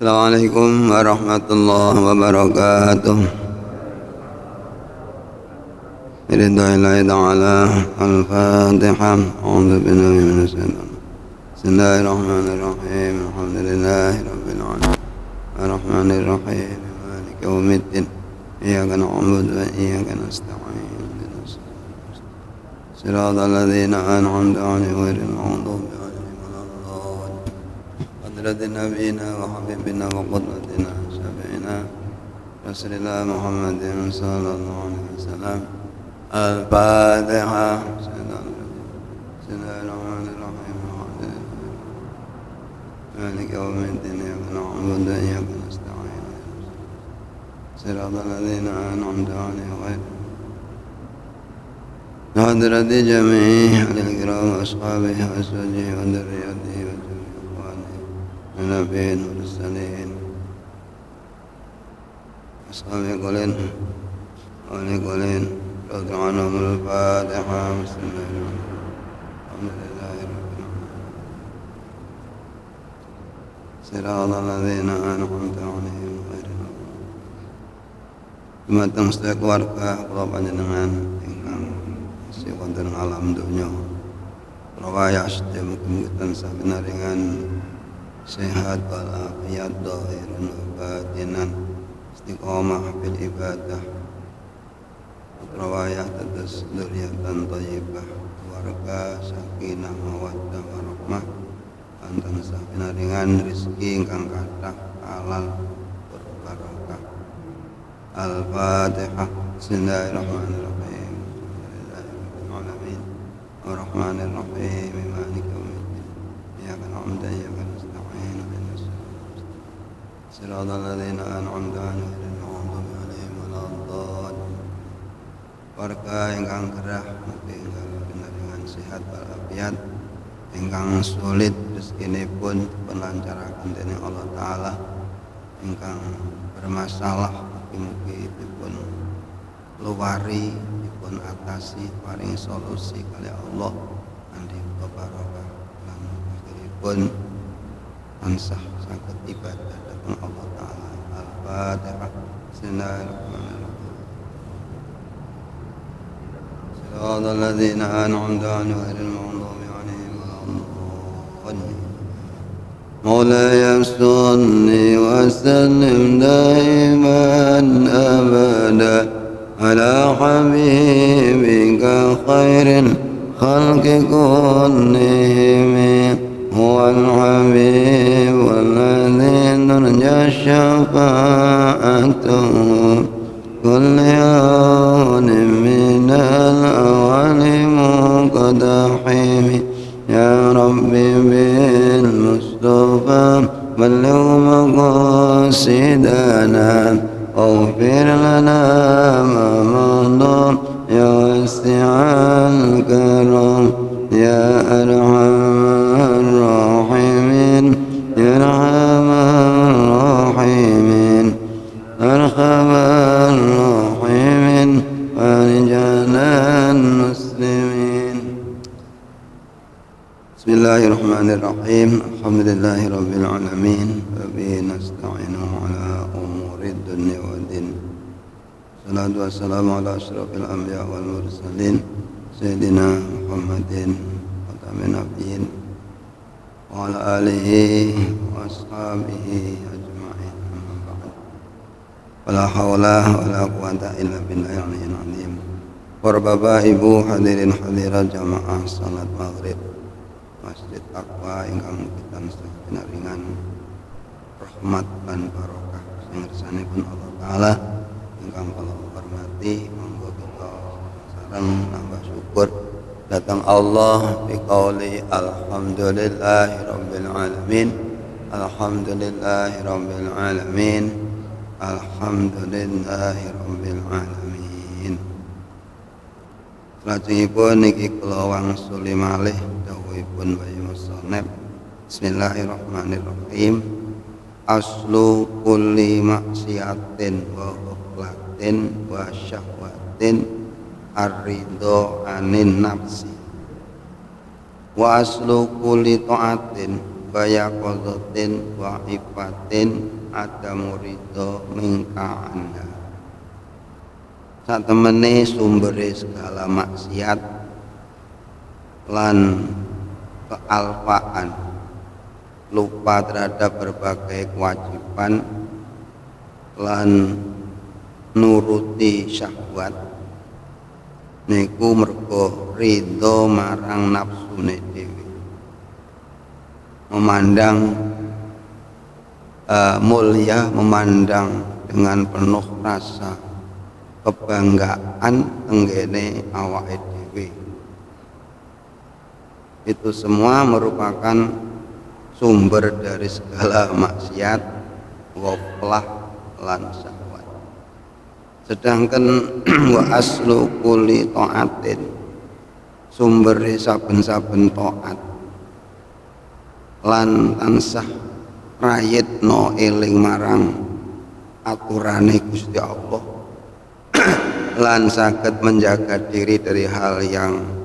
Assalamualaikum warahmatullahi wabarakatuh. Biridwa'illahi ta'ala al-Fatiha. A'udzu billahi minasyaitonir rajim. Bismillahirrahmanirrahim. Alhamdulillahi rabbil alamin. Arrahmanir rahim. Maliki yaumiddin. Iyyaka na'budu wa iyyaka nasta'in. Shiratal ladzina an'amta 'alaihim ghairil maghdubi 'alaihim waladdallin. Hadratin nabiyina wa habibina wa qudwatina syafi'ina Rasulillah Muhammadin sallallahu alaihi wasallam. Al-Fatihah. Bismillahirrahmanirrahim. Maliki yaumiddin. Iyyaka na'budu wa iyyaka nasta'in. Shiratal ladzina an'amta 'alaihim ghairil حضرة جميع الكرام وأصحابه وأزواجه وذريته وجميع إخوانه النبيين والمرسلين أصحاب قولين ولقولين رضي عنهم الفاتحة بسم الله الرحمن الرحيم الحمد لله رب العالمين صراط الذين أنعمت عليهم غير المغضوب dumateng sedaya keluarga kula panjenengan ingkang si wonten alam donya rawaya sedaya mugi tansah pinaringan sehat walafiat dhahiran wa batinan istiqomah bil ibadah rawaya dados dzurriatan thayyibah keluarga sakinah mawaddah warahmah lan tansah pinaringan rezeki ingkang kathah halal berbarokah. Al-Fatihah. Bismillahirrahmanirrahim. Ar-Rahmanir Rahim. Maliki yaumiddin. Iyyaka na'budu wa iyyaka nasta'in. Ihdinas siratal ladzina an'amta 'alaihim ghairil maghdubi 'alaihim waladdallin. Warga ingkang gerah mugi ingkang pinaringan sehat walafiat, ingkang sulit rezekinipun dipunlancaraken dening Allah taala, ingkang bermasalah mugi-mugi dipun luwari, dipun atasi, paring solusi kali Allah kanthi barokah lan akhiripun tansah saged ibadah dhateng Allah taala. Al-Fatihah. Bismillahirrahmanirrahim. Shiratal ladzina an'amta 'alaihim ghairil maghdubi 'alaihim waladdallin. مولاي صل وسلم دائما أبدا على حبيبك خير الخلق كلهم هو الحبيب الذي نرجى شفاعته كل يوم من الأول مقتحم يا ربي بالمصطفى بلغ مقاصدنا اغفر لنا ما مضى يا واسع الكرم يا أرحم الراحمين يا أرحم الراحمين أرحم الراحمين وارجعنا المسلمين. Bismillahirrahmanirrahim. Alhamdulillahi rabbil alamin. Wa bihi nasta'inu ala umuri dunya waddin. Salatu wassalamu ala asyrafil anbiya wal mursalin sayyidina Muhammadin wa tabi'in nabiyyin wa ala alihi wa ashabihi ajma'in. Amma ba'd. Wala haula wala quwwata illa billahil aliyyil azim. Para bapak ibu hadirin hadirat jamaah salat maghrib Masjid Taqwa ingkang kita pinaringan rahmat lan barokah sing ngersanipun Allah taala ingkang kula hormati, monggo kita sareng nambah syukur dhateng Allah biqauli alhamdulillahi rabbil alamin. Alhamdulillahi rabbil alamin. Alhamdulillahi rabbil alamin. Lajengipun niki kula wangsuli malih dawuhipun Bayi Musonep. Bismillahirrahmanirrahim. Aslu kulli maksiatin wa ukhlatin wa syahwatin ar-ridho anin nafsi wa aslu kulli ta'atin kaya qadhatin wa ifatin adamu ridho mingka anha. Satemene sumbere segala maksiat lan kealpaan, lupa terhadap berbagai kewajiban lan nuruti syahwat niku mergo ridho marang nafsune dhewe, memandang mulia, memandang dengan penuh rasa kebanggaan tenggene awake dhewe. Itu semua merupakan sumber dari segala maksiat, ghaflah lan syahwat. Sedangkan wa aslu kulli taatin, sumber saben-saben taat lan tansah rayitno eling marang aturane Gusti Allah lan saged menjaga diri dari hal yang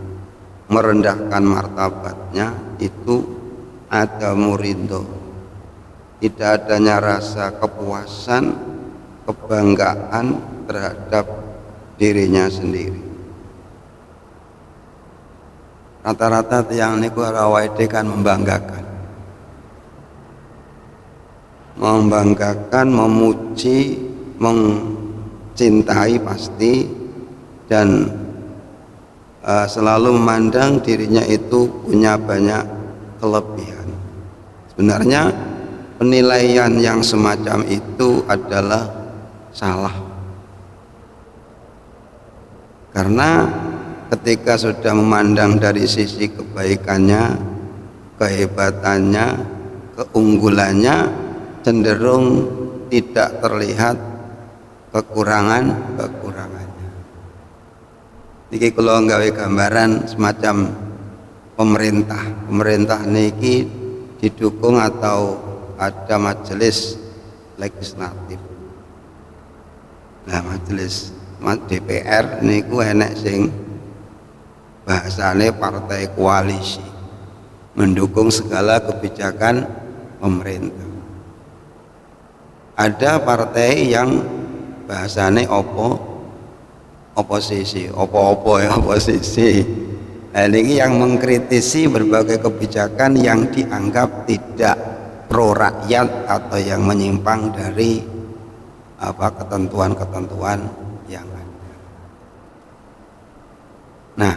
merendahkan martabatnya, itu ada ridho, tidak adanya rasa kepuasan, kebanggaan terhadap dirinya sendiri. Rata-rata tiang niku rawaide kan membanggakan, memuji, mencintai pasti, dan selalu memandang dirinya itu punya banyak kelebihan. Sebenarnya penilaian yang semacam itu adalah salah, karena ketika sudah memandang dari sisi kebaikannya, kehebatannya, keunggulannya, cenderung tidak terlihat kekurangannya. Niki kula nggawe gambaran semacam pemerintah niki didukung atau ada majelis legislatif. Nah, majelis DPR niku enek sing bahasane partai koalisi, mendukung segala kebijakan pemerintah. Ada partai yang bahasane oposisi. Nah, ini yang mengkritisi berbagai kebijakan yang dianggap tidak pro rakyat atau yang menyimpang dari ketentuan-ketentuan yang ada. Nah,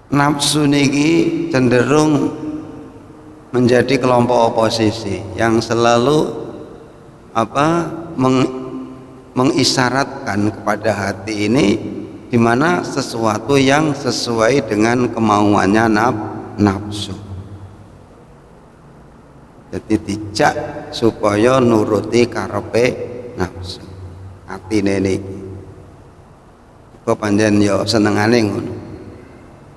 nafsu niki cenderung menjadi kelompok oposisi yang selalu mengisyaratkan kepada hati ini di mana sesuatu yang sesuai dengan kemauannya nafsu. Jadi dijak supaya nuruti karepe nafsu. Atine niki kok pancen yo senengane ngono.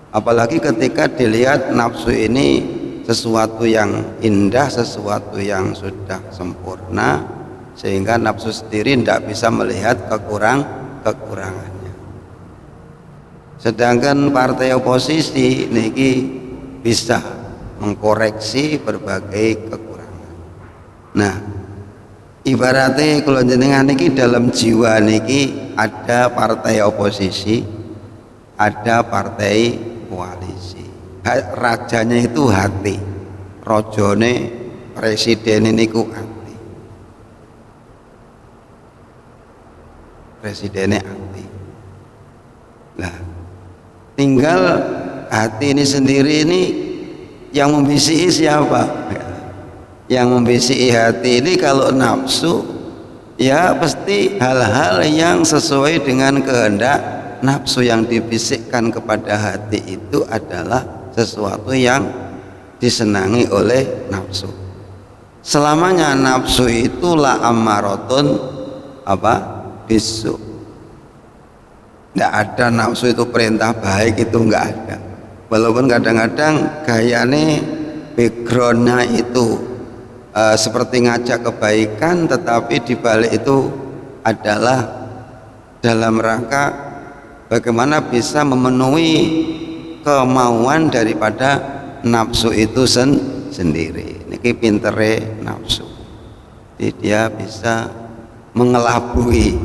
Apalagi ketika dilihat nafsu ini sesuatu yang indah, sesuatu yang sudah sempurna, sehingga nafsu sendiri tidak bisa melihat kekurangannya. Sedangkan partai oposisi niki bisa mengkoreksi berbagai kekurangan. Nah, ibaratnya kalau jenengan niki dalam jiwa niki ada partai oposisi, ada partai koalisi. Rajanya itu hati, rojone presiden niku hati, presidennya hati. Nah, tinggal hati ini sendiri ini yang membisiki siapa? Yang membisiki hati ini kalau nafsu ya pasti hal-hal yang sesuai dengan kehendak nafsu. Yang dibisikkan kepada hati itu adalah sesuatu yang disenangi oleh nafsu. Selamanya nafsu itu la ammaratun bisu. Tidak ada nafsu itu perintah baik, itu enggak ada. Walaupun kadang-kadang gayane backgroundnya itu seperti ngajak kebaikan, tetapi dibalik itu adalah dalam rangka bagaimana bisa memenuhi kemauan daripada nafsu itu sendiri. Niki pintere nafsu. Jadi dia bisa mengelabui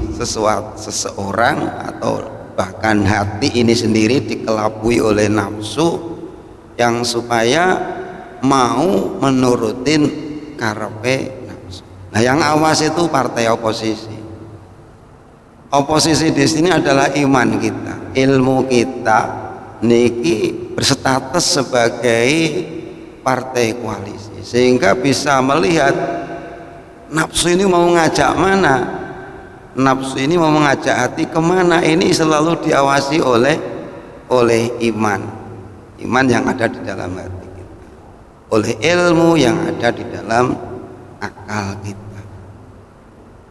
seseorang atau bahkan hati ini sendiri dikelabui oleh nafsu yang supaya mau menurutin karepe nafsu. Nah, yang awas itu partai oposisi. Oposisi di sini adalah iman kita, ilmu kita niki berstatus sebagai partai koalisi, sehingga bisa melihat nafsu ini mau ngajak mana, nafsu ini mau mengajak hati kemana. Ini selalu diawasi oleh iman yang ada di dalam hati kita, oleh ilmu yang ada di dalam akal kita.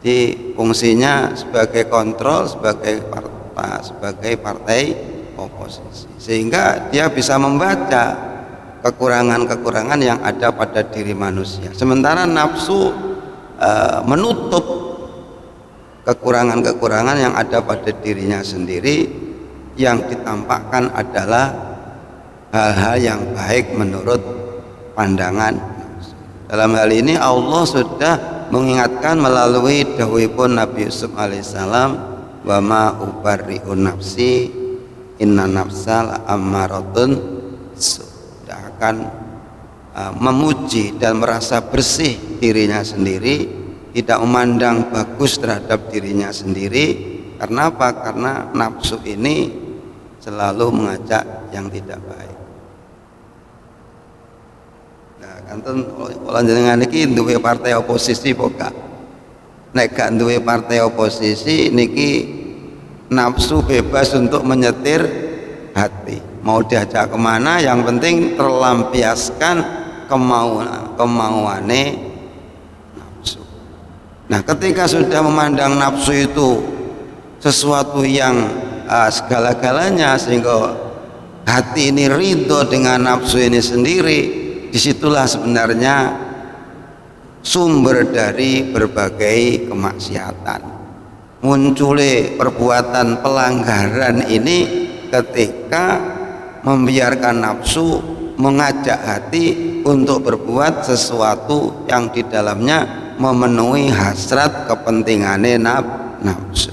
Jadi fungsinya sebagai kontrol, sebagai partai oposisi, sehingga dia bisa membaca kekurangan-kekurangan yang ada pada diri manusia, sementara nafsu menutup kekurangan-kekurangan yang ada pada dirinya sendiri. Yang ditampakkan adalah hal-hal yang baik menurut pandangan nafsu. Dalam hal ini Allah sudah mengingatkan melalui dawuhipun Nabi Yusuf alaihissalam, wa ma ubarri'u nafsi inna nafsa la'ammaratun su. Tidak akan memuji dan merasa bersih dirinya sendiri, tidak memandang bagus terhadap dirinya sendiri. Karena apa? Karena nafsu ini selalu mengajak yang tidak baik. Nah, kanten kula njenengan iki duwe partai oposisi apa gak? Nek gak duwe partai oposisi niki nafsu bebas untuk menyetir hati. Mau diajak kemana, yang penting terlampiaskan kemauane nafsu. Nah, ketika sudah memandang nafsu itu sesuatu yang segala-galanya, sehingga hati ini ridho dengan nafsu ini sendiri, disitulah sebenarnya sumber dari berbagai kemaksiatan. Munculnya perbuatan pelanggaran ini ketika membiarkan nafsu mengajak hati untuk berbuat sesuatu yang di dalamnya memenuhi hasrat kepentingannya nafsu.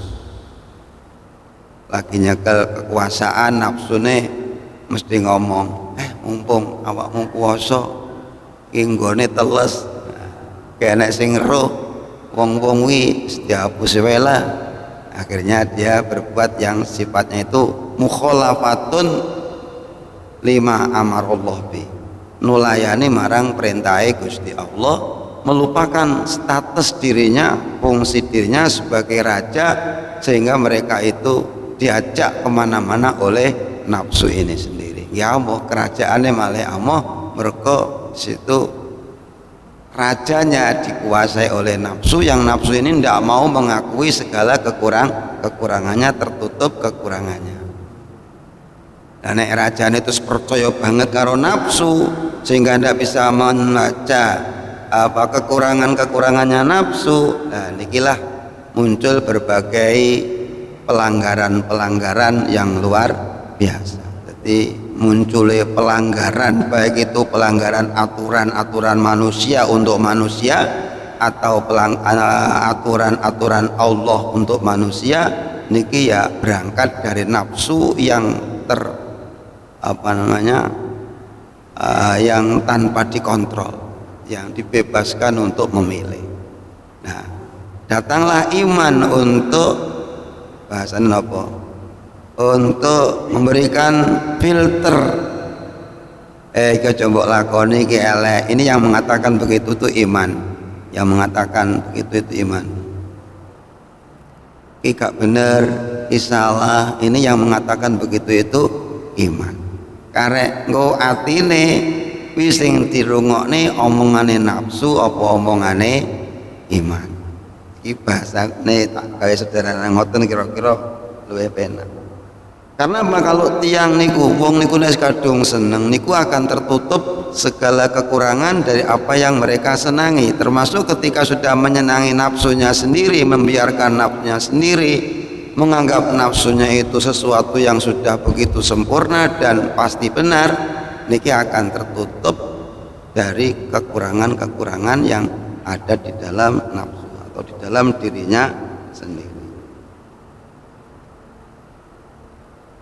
Lagi nyekel kekuasaan, nafsune mesti ngomong, mumpung awakmu puasa iki nggone teles, kene sing roh wong-wong wi dihapus wae lah. Akhirnya dia berbuat yang sifatnya itu mukhalafatun lima amarullah bi, nulayani marang perintahe Gusti Allah, melupakan status dirinya, fungsi dirinya sebagai raja, sehingga mereka itu diajak kemana-mana oleh nafsu ini sendiri. Ya Allah, kerajaannya malah Allah, mereka situ rajanya dikuasai oleh nafsu, yang nafsu ini tidak mau mengakui segala kekurangannya, tertutup kekurangannya. Dan rajanya itu percaya banget karo nafsu, sehingga tidak bisa membaca apa kekurangannya nafsu. Nah, inilah muncul berbagai pelanggaran yang luar biasa. Jadi munculnya pelanggaran, baik itu pelanggaran aturan-aturan manusia untuk manusia atau aturan-aturan Allah untuk manusia, niki ya berangkat dari nafsu yang yang tanpa dikontrol, yang dibebaskan untuk memilih. Nah, datanglah iman untuk bahasanya apa? Untuk memberikan filter. Coba lakoni ki elek. Ini yang mengatakan begitu itu iman. Yang mengatakan begitu itu iman. Ki gak bener, ki salah. Ini yang mengatakan begitu itu iman. Karek nggo atine kuwi sing dirungokne omongane nafsu apa omongane iman. Iki bahasane tak gawe sederhana ngoten kira-kira luwih penak. Karena kalau tiang niku wong niku nek kadung seneng niku akan tertutup segala kekurangan dari apa yang mereka senangi, termasuk ketika sudah menyenangi nafsunya sendiri, membiarkan nafsunya sendiri, menganggap nafsunya itu sesuatu yang sudah begitu sempurna dan pasti benar. niki akan tertutup dari kekurangan-kekurangan yang ada di dalam nafsu atau di dalam dirinya sendiri.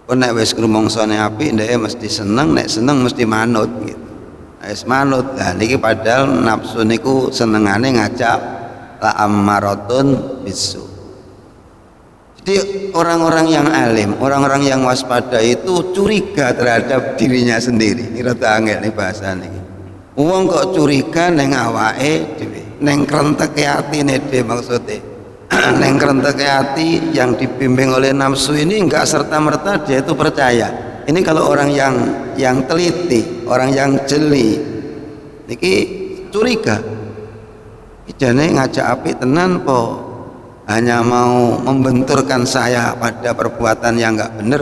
Nek wis rumongsane apik ndeke mesti seneng, nek seneng mesti manut gitu. Wis manut. Lah niki padahal nafsu niku senengane ngajak la ammaratun bisu. Jadi orang-orang yang alim, orang-orang yang waspada itu curiga terhadap dirinya sendiri. Ini rada angel nih bahasa niki. Wong kok curiga neng awake dhewe, neng krenteke atine dhewe maksudnya. Neng krenteke hati yang dibimbing oleh nafsu ini enggak serta-merta dia itu percaya. Ini kalau orang yang teliti, orang yang jeli, niki curiga. Ijane ngajak api tenan po, hanya mau membenturkan saya pada perbuatan yang enggak bener.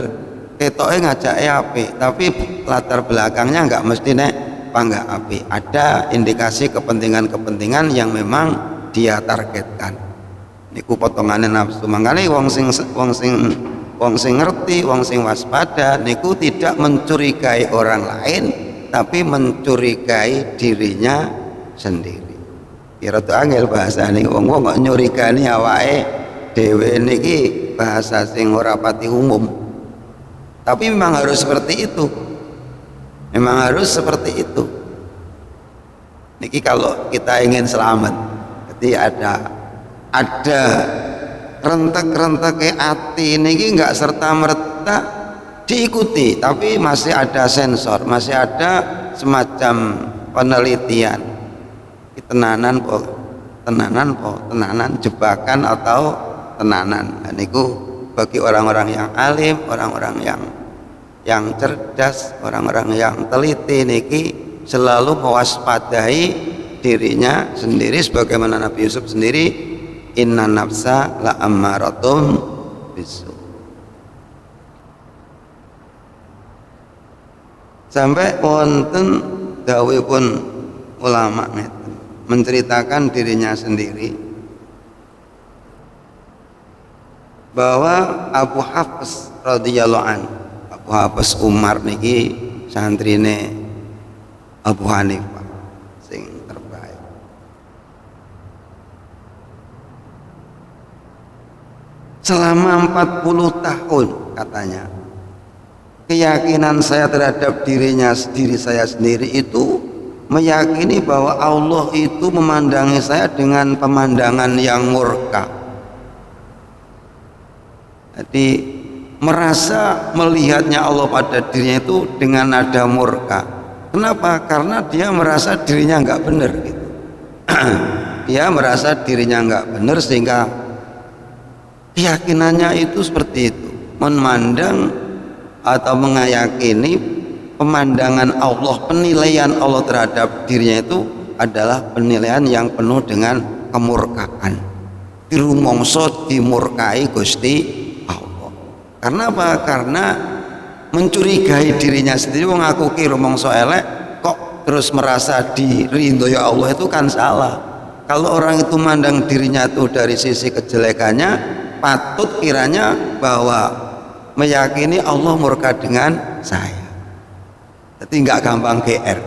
Ketoke ngajak api, tapi latar belakangnya enggak mesti nek panggah api. Ada indikasi kepentingan-kepentingan yang memang dia targetkan. Niku potongane nafsu. Makanya wong sing ngerti, wong sing waspada niku tidak mencurigai orang lain tapi mencurigai dirinya sendiri. Kira tuh angel bahasa nih wong kok nyurigani awake dhewe niki bahasa sing ora pati umum. Tapi memang harus seperti itu. Memang harus seperti itu. Niki kalau kita ingin selamat, jadi ada rentek-rentek hati ini enggak serta-merta diikuti, tapi masih ada sensor, masih ada semacam penelitian. Tenanan jebakan atau tenanan. Dan itu bagi orang-orang yang alim, orang-orang yang cerdas, orang-orang yang teliti niki selalu mewaspadai dirinya sendiri sebagaimana Nabi Yusuf sendiri, inna nafsa la ammaratum bisu. Sampai wonten dawuhipun ulama menceritakan dirinya sendiri bahwa Abu Hafs radhiyallahu an, Abu Hafs Umar niki santrine Abu Hanifah sing terbaik. Selama 40 tahun katanya keyakinan saya terhadap diri saya sendiri itu meyakini bahwa Allah itu memandangi saya dengan pemandangan yang murka. Jadi merasa melihatnya Allah pada dirinya itu dengan nada murka. Kenapa? Karena dia merasa dirinya nggak benar gitu. Dia merasa dirinya nggak benar sehingga keyakinannya itu seperti itu, memandang atau mengayakini pemandangan Allah, penilaian Allah terhadap dirinya itu adalah penilaian yang penuh dengan kemurkaan. Dirumongso dimurkai Gusti Allah. Karena apa? Karena mencurigai dirinya sendiri. Wong aku ki rumongso elek kok terus merasa diridhoi Allah, itu kan salah. Kalau orang itu mandang dirinya itu dari sisi kejelekannya, patut kiranya bahwa meyakini Allah murka dengan saya. Jadi nggak gampang GR,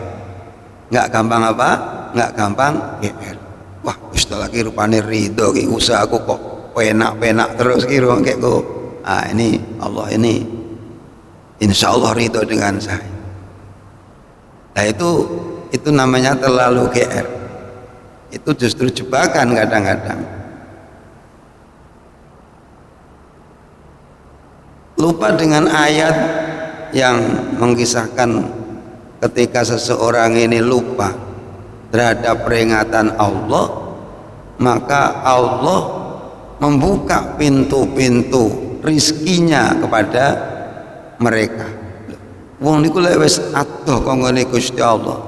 nggak gampang apa? Nggak gampang GR. Wah, istilah lagi rupane ridho, usahaku kok penak terus kira kayak go. Ah ini Allah ini, insya Allah ridho dengan saya. Nah itu namanya terlalu GR. Itu justru jebakan kadang-kadang. Lupa dengan ayat yang mengisahkan ketika seseorang ini lupa terhadap peringatan Allah, maka Allah membuka pintu-pintu rizkinya kepada mereka. Wong niku lek wis adoh konggone Gusti Allah,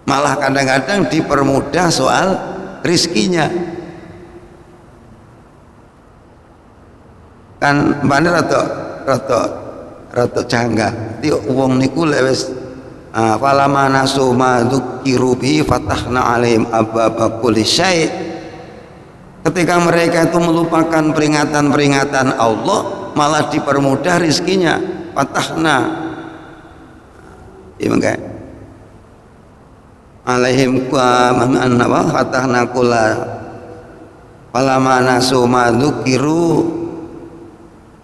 malah kadang-kadang dipermudah soal rizkinya. Kan mbane rada janggal. Dadi wong niku lek wis falama nasu ma dzukiru bi fatahna alaihim ababa kulli syai'. Ketika mereka itu melupakan peringatan-peringatan Allah, malah dipermudah rizkinya. Fatahna Iya mangke. Alaihim wa fatahna kula falamana suma dzukiru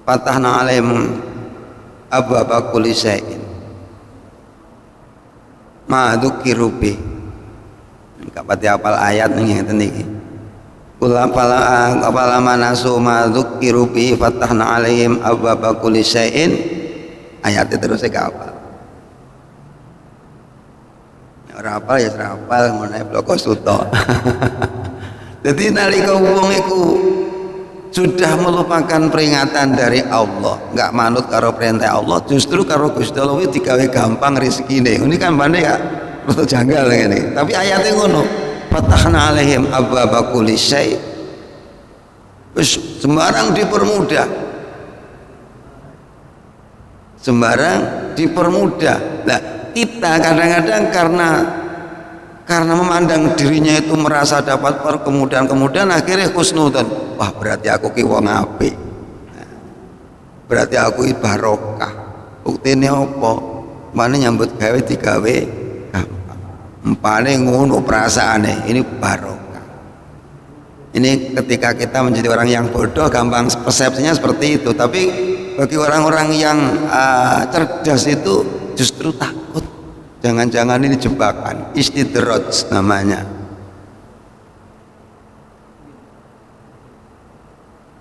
fatahna alaihim abwaba kulli syai'in ma dzukiru bi. Enggak pati hafal ayat ning ngeten iki. Kula falamana suma dzukiru bi fatahna alaihim abwaba kulli syai'in. Ayatnya terus saya hafal. Rapal ya rapal mengenai bloko suto. Jadi nalika wong iku sudah melupakan peringatan dari Allah, nggak manut karo perintah Allah, justru karo Gusti Allah digawe gampang rezekine. Ini kan bane ya rada janggal ngene. Tapi ayatnya ngono. Fatahna alaihim abwaba kulli syai'. Wis sembarang dipermudah. Sembarang dipermudah. Nah, kita kadang-kadang karena memandang dirinya itu merasa dapat kemudahan akhirnya husnudzon. Wah, berarti aku ki wong apik. Berarti aku ki barokah. Buktine apa? Mane nyambut gawe digawe gampang. Empane ngono perasaane, ini barokah. Ini ketika kita menjadi orang yang bodoh gampang persepsinya seperti itu, tapi bagi orang-orang yang cerdas itu justru takut, jangan-jangan ini jebakan, istidraj namanya.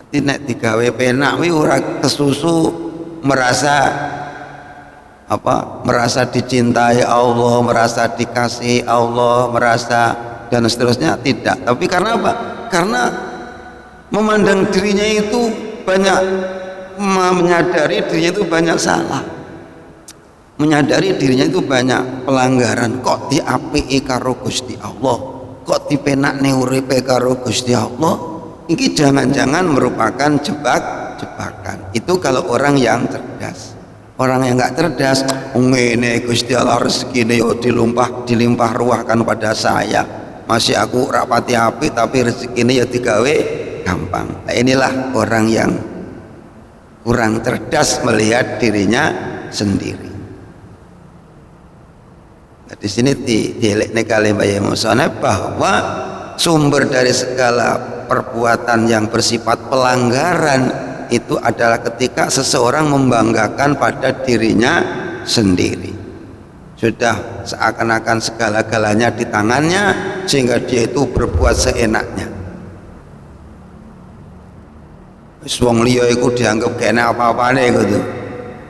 Nek digawe penak wi ora kesusu merasa merasa dicintai Allah, merasa dikasihi Allah, merasa dan seterusnya, tidak. Tapi karena apa? Karena memandang dirinya itu banyak, menyadari dirinya itu banyak salah, menyadari dirinya itu banyak pelanggaran. Kok diapiki karo Gusti Allah, kok dipenakne uripe karo Gusti Allah. Ini jangan-jangan merupakan jebakan. Itu kalau orang yang cerdas. Orang yang nggak cerdas, ngene Gusti Allah rezekine yo dilimpah ruahkan pada saya. Masih aku rapati apik tapi rezekine ya digawe gampang. Nah, inilah orang yang kurang cerdas melihat dirinya sendiri. Nah, di sini dielekne kali Mbah Musonef bahwa sumber dari segala perbuatan yang bersifat pelanggaran itu adalah ketika seseorang membanggakan pada dirinya sendiri. Sudah seakan-akan segala-galanya di tangannya sehingga dia itu berbuat seenaknya. Wong liya iku dianggap kene apa-apane gitu.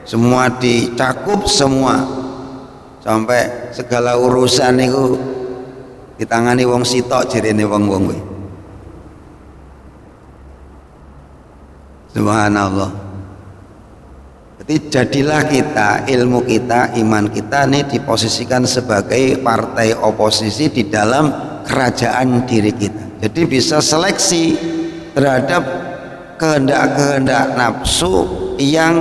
Semua dicakup semua. Sampai segala urusan itu ditangani wong sitok jirene wong-wong kuwi. Subhanallah. Jadi jadilah kita, ilmu kita, iman kita ini diposisikan sebagai partai oposisi di dalam kerajaan diri kita. Jadi bisa seleksi terhadap kehendak-kehendak nafsu yang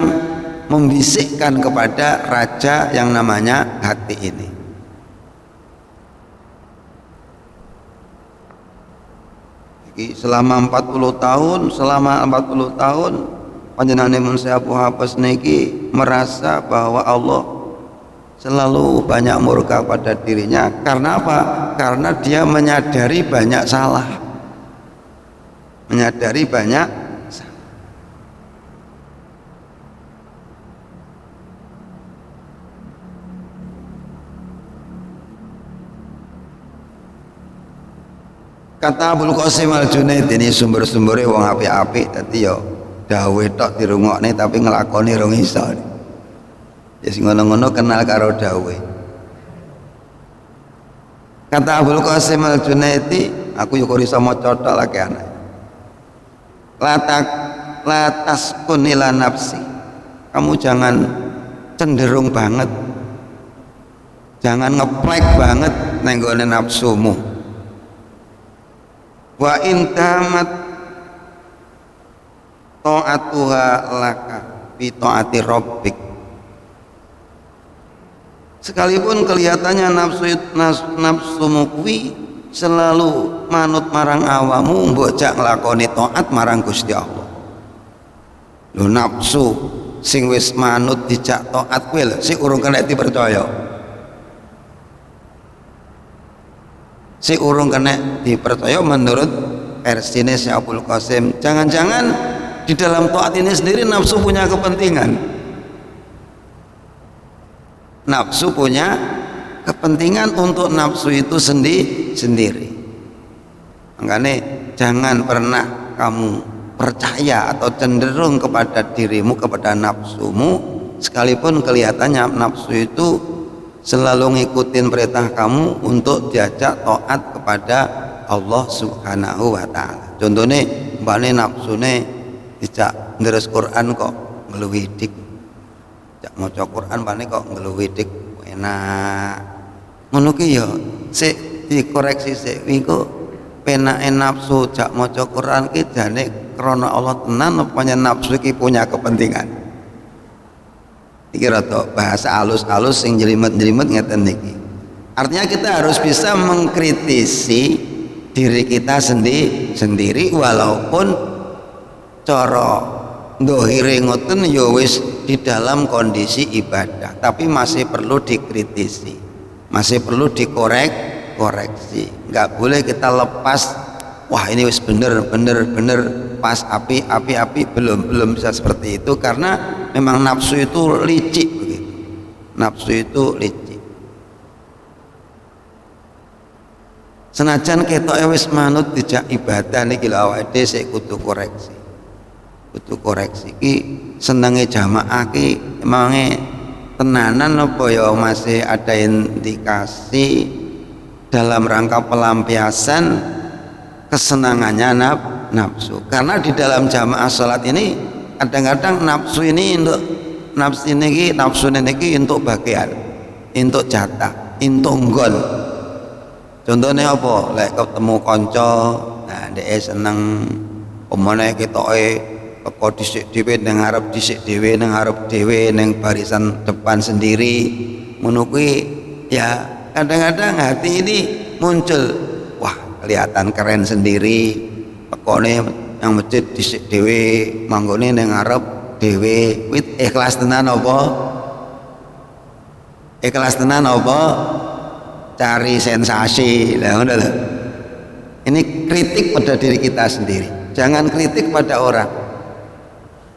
membisikkan kepada raja yang namanya hati ini. Selama 40 tahun panjenengan mun saya Abu Habas niki merasa bahwa Allah selalu banyak murka pada dirinya. Karena apa? Karena dia menyadari banyak salah. Menyadari banyak salah. Kata Abul Qasim Al-Junaid, ini sumber-sumbernya wong apik-apik, dadi yo dawe tok dirungokne tapi nglakoni rong iso. Ya sing ngono-ngono kenal karo dawe. Kata Abul Qasim Al-Junaid, aku yo kok iso maca tok lagi anak. Latas kunila nafsi. Kamu jangan cenderung banget. Jangan ngeplek banget nang gone nafsumu. Wa intamat ta'atuha laka bi ta'ati rabbik. Sekalipun kelihatannya nafsumu kuwi selalu manut marang awamu, mbok jak nglakoni taat marang Gusti Allah. Lho nafsu sing wis manut dijak taat kuwi lho sing urung kena dipercaya. si urung kena dipercaya menurut versinya si Abdul Qasim. Jangan-jangan di dalam taat ini sendiri nafsu punya kepentingan, nafsu punya kepentingan untuk nafsu itu sendiri. Makanya jangan pernah kamu percaya atau cenderung kepada dirimu, kepada nafsumu, sekalipun kelihatannya nafsu itu selalu ngikutin perintah kamu untuk diajak taat kepada Allah Subhanahu wa Ta'ala. Contohnya mbane nafsune dijak nderes Quran kok ngeluwidik, jak maca Quran mbane kok ngeluwidik enak ngono ki ya sik dikoreksi sik iku penake nafsu jak maca Quran ki jane krana Allah tenan apa nafsu ki punya kepentingan. Iki rada bahasa halus-halus sing jelimet-jelimet ngeten niki. Artinya kita harus bisa mengkritisi diri kita sendiri walaupun cara ndohire ngoten ya wis di dalam kondisi ibadah, tapi masih perlu dikritisi, masih perlu koreksi. Nggak boleh kita lepas, wah ini wis bener pas api belum bisa seperti itu, karena memang nafsu itu licik begitu. Nafsu itu licik. Senajan ketok wis manut dijak ibadah niki lho awake dhewe sik kudu koreksi. Kudu koreksi ki senenge jamaah ki emange tenanan apa ya masih ada indikasi dalam rangka pelampiasan kesenangannya nafsu. Karena di dalam jamaah salat ini kadang-kadang nafsu ini untuk bagian, untuk jatah, untuk nggon. Contohnya apa? Lek ketemu kanca, nah dhek seneng omone ketoke teko dhisik dhewe nang ngarep dhisik dhewe nang ngarep dhewe nang barisan depan sendiri. Ngono kuwi ya kadang-kadang hati ini muncul, wah kelihatan keren sendiri. Tekone yang masjid dhisik dhewe, manggone nang ngarep dhewe. Kuwi ikhlas tenan apa? Ikhlas tenan apa? Cari sensasi lah, ngono lho. Ini kritik pada diri kita sendiri, jangan kritik pada orang.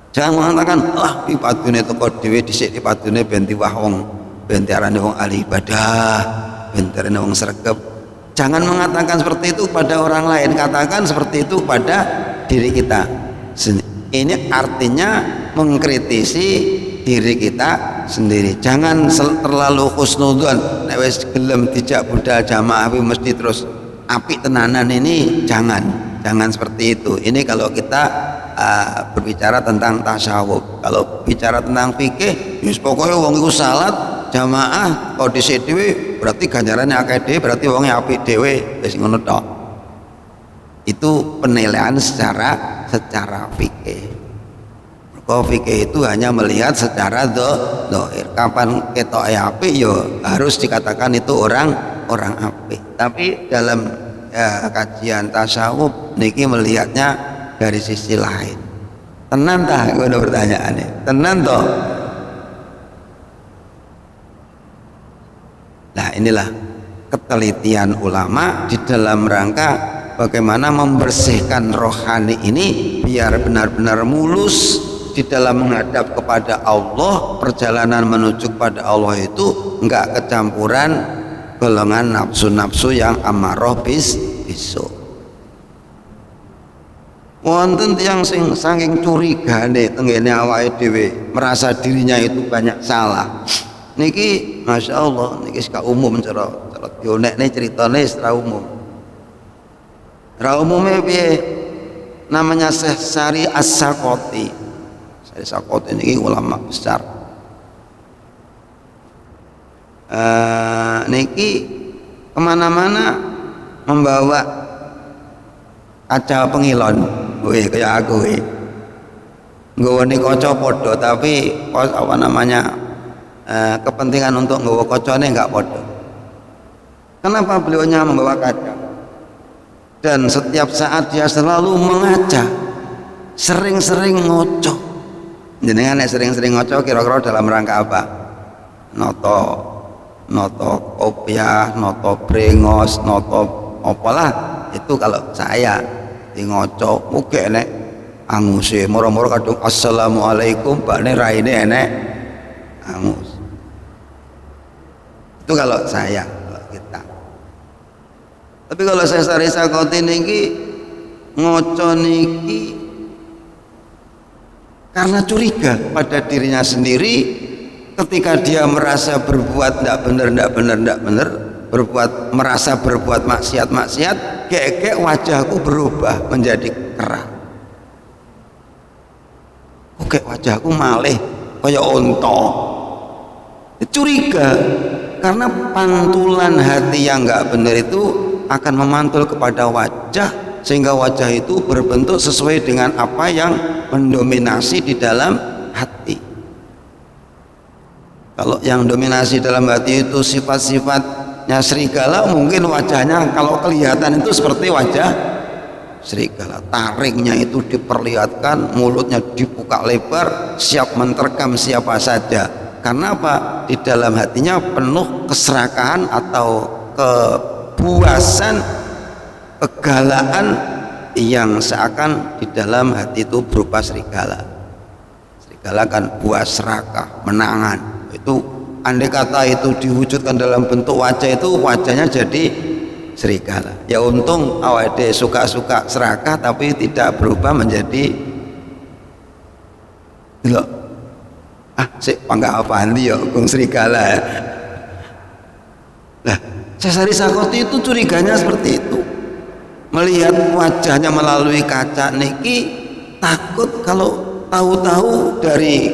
Jangan mengatakan wah iki padune teko dhewe dhisik iki padune ben diwah wong, ben diarani wong ahli ibadah, ben diarani wong sregep. Jangan mengatakan seperti itu pada orang lain, katakan seperti itu pada diri kita. Ini artinya mengkritisi diri kita sendiri. Jangan terlalu husnudzon, nek wis gelem dijak budal jamaah mesti terus apik tenanan, ini jangan seperti itu. Ini kalau kita berbicara tentang tasawuf. Kalau bicara tentang fikih, wis pokoke wong iku salat jamaah kok dhisik dhewe berarti ganjarannya akeh dhewe, berarti wonge apik dhewe, wis ngono tok. Itu penilaian secara fikih. Fikih itu hanya melihat secara dohir. Kapan ketok apik yo harus dikatakan itu orang apik. Tapi dalam kajian tasawuf niki melihatnya dari sisi lain. Tenan tah ngono pertanyaannya? Tenan toh? Nah inilah ketelitian ulama di dalam rangka bagaimana membersihkan rohani ini biar benar-benar mulus di dalam menghadap kepada Allah. Perjalanan menuju kepada Allah itu enggak kecampuran golongan nafsu-nafsu yang amarah bisu. Wonten tiyang sing saking curigane tenggene awake dhewe merasa dirinya itu banyak salah. Niki Masya Allah niki sak umum cara dionekne ceritane secara umum. Ra umume piye? Namanya Syekh Sari As-Sakoti. Sakoti ini ulama besar. Niki kemana-mana membawa kaca pengilon, wih kayak aku wih. Nggawane kaca podo, tapi apa namanya kepentingan untuk nggawa kacane nggak podo. Kenapa beliaunya membawa kaca? Dan setiap saat dia selalu mengaca, sering-sering ngocok. Jenengan sering-sering ngocok kira-kira dalam rangka apa? Noto kopiah, noto brengos, noto apalah itu kalau saya di ngoco muga enek anguse moro-moro kadung assalamualaikum bakne raine enek angus. Itu kalau saya, kalau kita. Tapi kalau saya Sari Sakoti niki ngoco niki karena curiga pada dirinya sendiri ketika dia merasa berbuat tidak benar, merasa berbuat maksiat, kayak wajahku berubah menjadi kerah. Oke, wajahku malih kayak onto. Curiga karena pantulan hati yang nggak benar itu akan memantul kepada wajah sehingga wajah itu berbentuk sesuai dengan apa yang mendominasi di dalam hati. Kalau yang dominasi dalam hati itu sifat-sifatnya serigala, mungkin wajahnya kalau kelihatan itu seperti wajah serigala. Taringnya itu diperlihatkan, mulutnya dibuka lebar, siap menerkam siapa saja. Karena apa? Di dalam hatinya penuh keserakahan atau kebuasan, kegalaan yang seakan di dalam hati itu berupa serigala. Serigala kan buas serakah, menangan. Itu andai kata itu diwujudkan dalam bentuk wajah, itu wajahnya jadi serigala. Ya untung awake suka-suka serakah tapi tidak berubah menjadi loh. Sik panggah apaan dia kong serigala ya. Nah, Sesari Sakoti itu curiganya seperti itu. Melihat wajahnya melalui kaca niki takut kalau tahu-tahu dari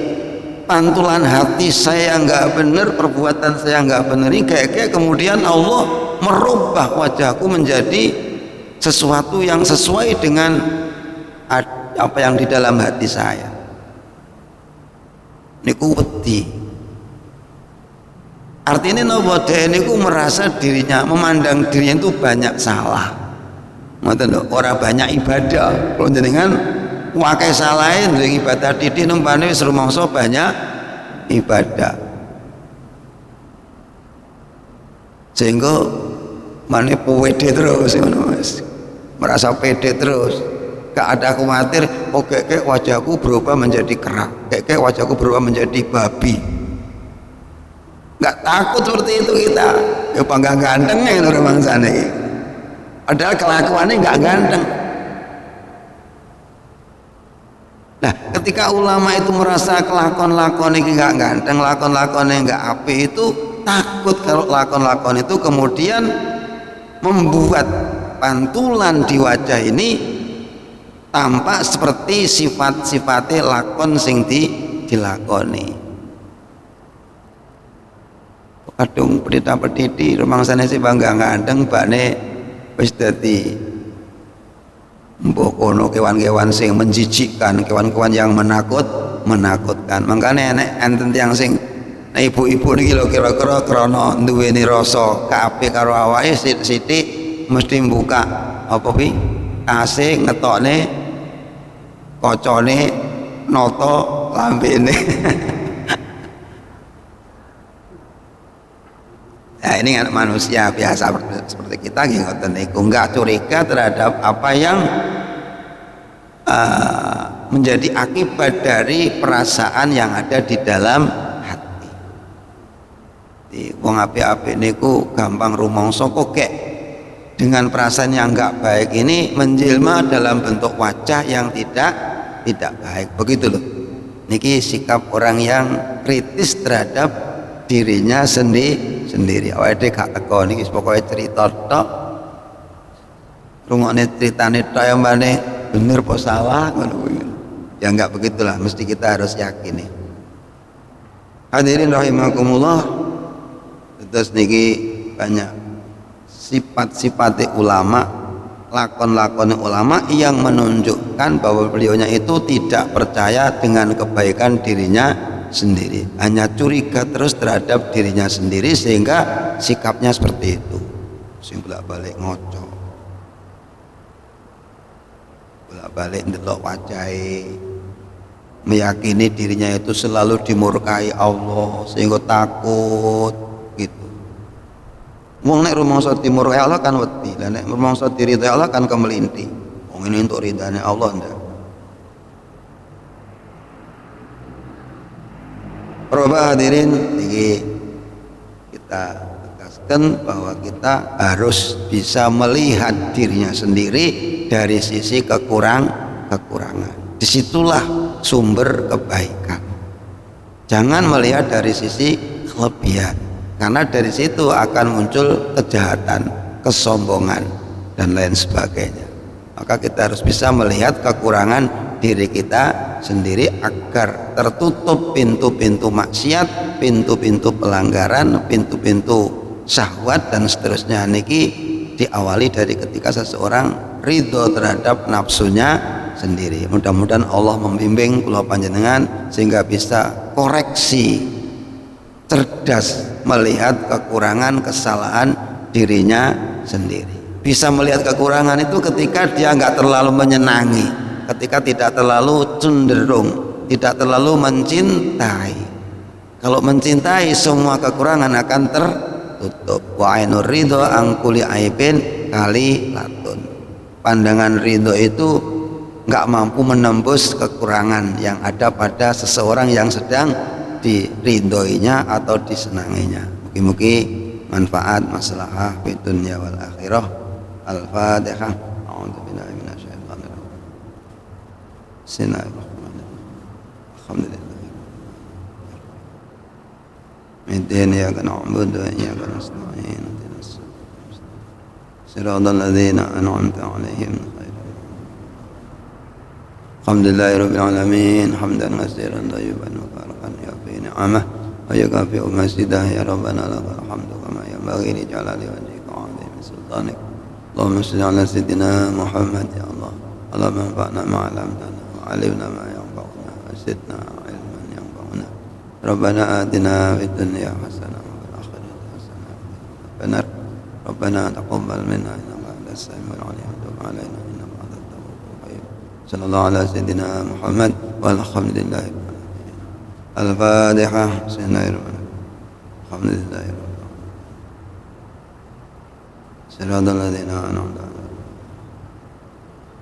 pantulan hati saya nggak benar, perbuatan saya nggak benar ini kayak kemudian Allah merubah wajahku menjadi sesuatu yang sesuai dengan apa yang di dalam hati saya. Niku wedi. Artinya nopo dhek niku merasa dirinya, memandang dirinya itu banyak salah. Ngoten lho, ora banyak ibadah. Kalau jenengan wakai salahin dari ibadah titik numpane wis rumangsa banyak ibadah. Sehingga mane pede terus ngono Mas. Merasa pede terus. Gak ada khawatir, oh kayak wajahku berubah menjadi kerah, kayak wajahku berubah menjadi babi. Gak takut seperti itu kita. Ya bangga gantengnya itu orang sana ini. Padahal kelakuannya gak ganteng. Nah, ketika ulama itu merasa kelakon-lakon ini gak ganteng, lakon-lakonnya gak api, itu takut kalau lakon-lakon itu kemudian membuat pantulan di wajah ini tampak seperti sifat-sifatnya lakon sing dilakoni. Kadung pedita-pediti rumangsane si bangga ganteng bakne wis dadi mbok kono kewan-kewan sing menjijikkan, kewan-kewan yang menakutkan. Makanya nek enten tiyang sing ibu-ibu niki lho kira-kira krana duweni rasa kabeh karo awake sithik mesti buka apa pi AC ngetokne kocone noto lambene. Nah ini kan manusia biasa seperti kita ngoten niku enggak curiga terhadap apa yang menjadi akibat dari perasaan yang ada di dalam hati. Di wong apik-apik niku gampang rumangsa kok dengan perasaan yang enggak baik ini menjelma dalam bentuk wajah yang tidak baik. Begitu loh. Niki sikap orang yang kritis terhadap dirinya sendiri. Awake gak teko niki pokoke cerita tok. Rungokne critane tok ya mbane bener apa salah ngono kuwi. Ya enggak begitulah, mesti kita harus yakin nih. Hadirin rahimakumullah. Terus niki banyak sifat-sifat ulama, lakon-lakon ulama yang menunjukkan bahwa beliaunya itu tidak percaya dengan kebaikan dirinya sendiri, hanya curiga terus terhadap dirinya sendiri sehingga sikapnya seperti itu. Sing bolak-balik ngoco, bolak-balik ndelok wajahe, meyakini dirinya itu selalu dimurkai Allah sehingga takut gitu. Wong nek rumangsa timur Allah kan wedi, lah nek rumangsa diridhoi Allah kan kemelinti. Wong ini untuk ridhane Allah ndak. Para hadirin, iki kita tegaskan bahwa kita harus bisa melihat dirinya sendiri dari sisi kekurangan. Disitulah sumber kebaikan. Jangan melihat dari sisi kelebihan, karena dari situ akan muncul kejahatan, kesombongan, dan lain sebagainya. Maka kita harus bisa melihat kekurangan diri kita sendiri agar tertutup pintu-pintu maksiat, pintu-pintu pelanggaran, pintu-pintu syahwat dan seterusnya. Niki diawali dari ketika seseorang ridho terhadap nafsunya sendiri. Mudah-mudahan Allah membimbing kula panjenengan sehingga bisa koreksi, cerdas melihat kekurangan, kesalahan dirinya sendiri. Bisa melihat kekurangan itu ketika dia nggak terlalu menyenangi, ketika tidak terlalu cenderung, tidak terlalu mencintai. Kalau mencintai, semua kekurangan akan tertutup. Wa ainur ridho angkuli aibin kali latun. Pandangan ridho itu nggak mampu menembus kekurangan yang ada pada seseorang yang sedang diridhoinya atau disenanginya. Mugi-mugi manfaat maslahah fid dunya wal akhirah. Al-Fatihah. A'udzubillahi minasyaitonir rajim. Bismillahirrahmanirrahim. Alhamdulillah. Iyyaka na'budu wa iyyaka nasta'in. Shiratal ladzina an'amta 'alaihim Alhamdulillahi rabbil alamin. Hamdan katsiran thayyiban mubarakan ya fi ni'amah wa yakafi masidah ya rabbana lakal hamdu kama yanbaghi li jalali wajhika wa 'azimi sultanik. Allahumma shalli ala sayyidina Muhammad ya Allah. Allahumma anfa'na ma 'allamtana wa 'allimna ma yanfa'una wa zidna 'ilman yanfa'una. Rabbana atina fid dunya hasanah wa fil akhirati hasanah wa qina adzaban nar. Rabbana taqabbal minna innaka antas samiul 'alim wa tub 'alaina innaka antat tawwabur rahim. Sallallahu ala sayyidina Muhammad walhamdulillahi rabbil alamin. Al-Fatihah. Bismillahirrahmanirrahim. Alhamdulillahi rabbil alamin. Shiratal ladzina an'amta 'alaihim.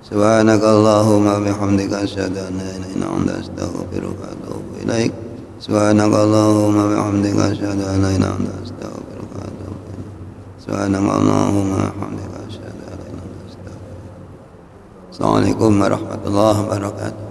Subhanakallahumma bihamdika asyhadu an la ilaha illa anta astaghfiruka wa atubu ilaik. Subhanakallahumma bihamdika asyhadu an la ilaha illa anta astaghfiruka wa atubu ilaik. Subhanakallahumma bihamdika asyhadu an la ilaha illa anta astaghfiruka. Assalamualaikum warahmatullahi wabarakatuh.